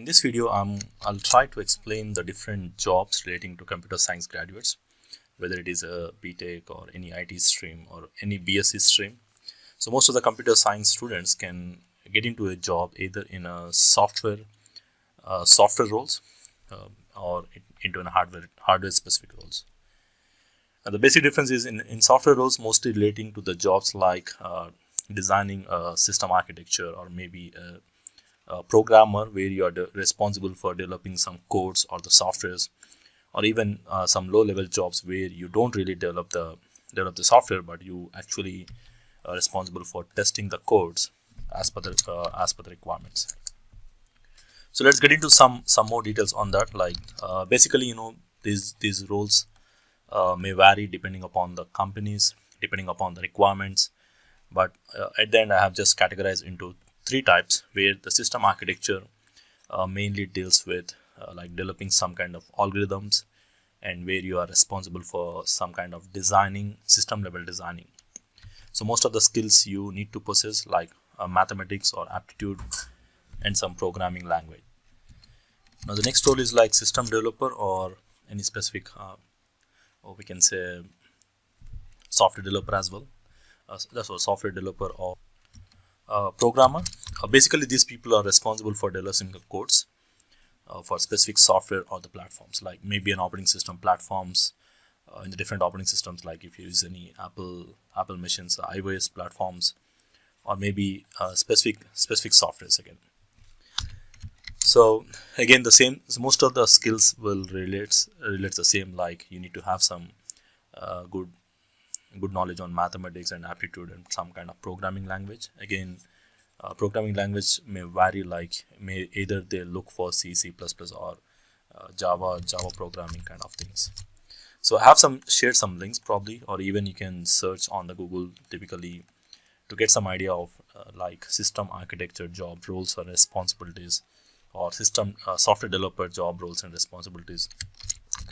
In this video, I'll try to explain the different jobs relating to computer science graduates, whether it is a BTech or any IT stream or any BSc stream. So most of the computer science students can get into a job either in a software roles or into a hardware specific roles. The basic difference is in software roles, mostly relating to the jobs like designing a system architecture, or maybe a programmer where you are responsible for developing some codes or the softwares, or even some low-level jobs where you don't really develop the software, but you actually are responsible for testing the codes as per the requirements. So let's get into some more details on that. Like basically, these roles may vary depending upon the companies, depending upon the requirements. But at the end, I have just categorized into three types, where the system architecture mainly deals with like developing some kind of algorithms, and where you are responsible for some kind of system level designing. So most of the skills you need to possess, like mathematics or aptitude and some programming language. Now the next role is like system developer, or any specific or we can say software developer as well. That's what software developer or programmer. Basically, these people are responsible for developing the codes for specific software or the platforms, like maybe an operating system platforms in the different operating systems, like if you use any Apple machines, iOS platforms, or maybe specific softwares again. So again, the same. So most of the skills will relate the same. Like you need to have some good knowledge on mathematics and aptitude and some kind of programming language. Again, programming language may vary. Like either they look for C, C++, or Java programming kind of things. So I have shared some links probably, or even you can search on the Google typically to get some idea of like system architecture job roles or responsibilities, or system software developer job roles and responsibilities.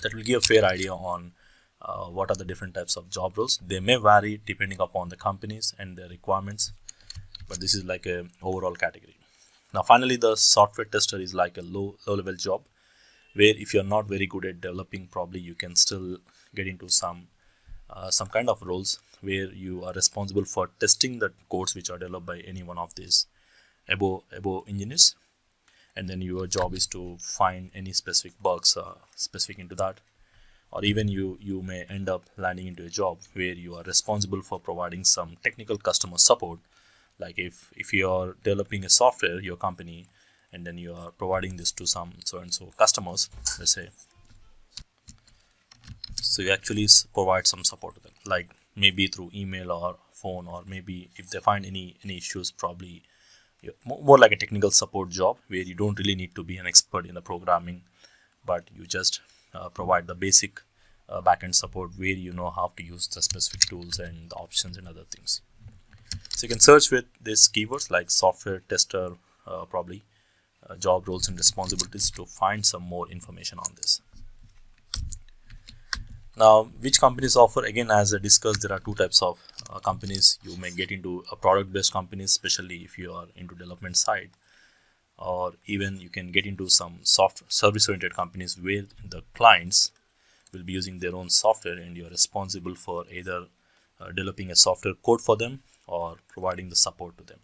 That will give a fair idea on what are the different types of job roles. They may vary depending upon the companies and their requirements, but this is like a overall category. Now finally, the software tester is like a low level job, where if you're not very good at developing, probably you can still get into some kind of roles where you are responsible for testing the codes which are developed by any one of these above engineers, and then your job is to find any specific bugs specific into that. Or even you may end up landing into a job where you are responsible for providing some technical customer support. Like if you are developing a software, your company, and then you are providing this to some so and so customers, let's say. So you actually provide some support to them, like maybe through email or phone, or maybe if they find any issues, probably more like a technical support job, where you don't really need to be an expert in the programming, but you just provide the basic backend support, where you know how to use the specific tools and the options and other things. So you can search with these keywords like software tester, probably job roles and responsibilities, to find some more information on this. Now, which companies offer? Again, as I discussed, there are two types of companies. You may get into a product-based companies, especially if you are into development side, or even you can get into some service-oriented companies where the clients will be using their own software, and you are responsible for either developing a software code for them or providing the support to them.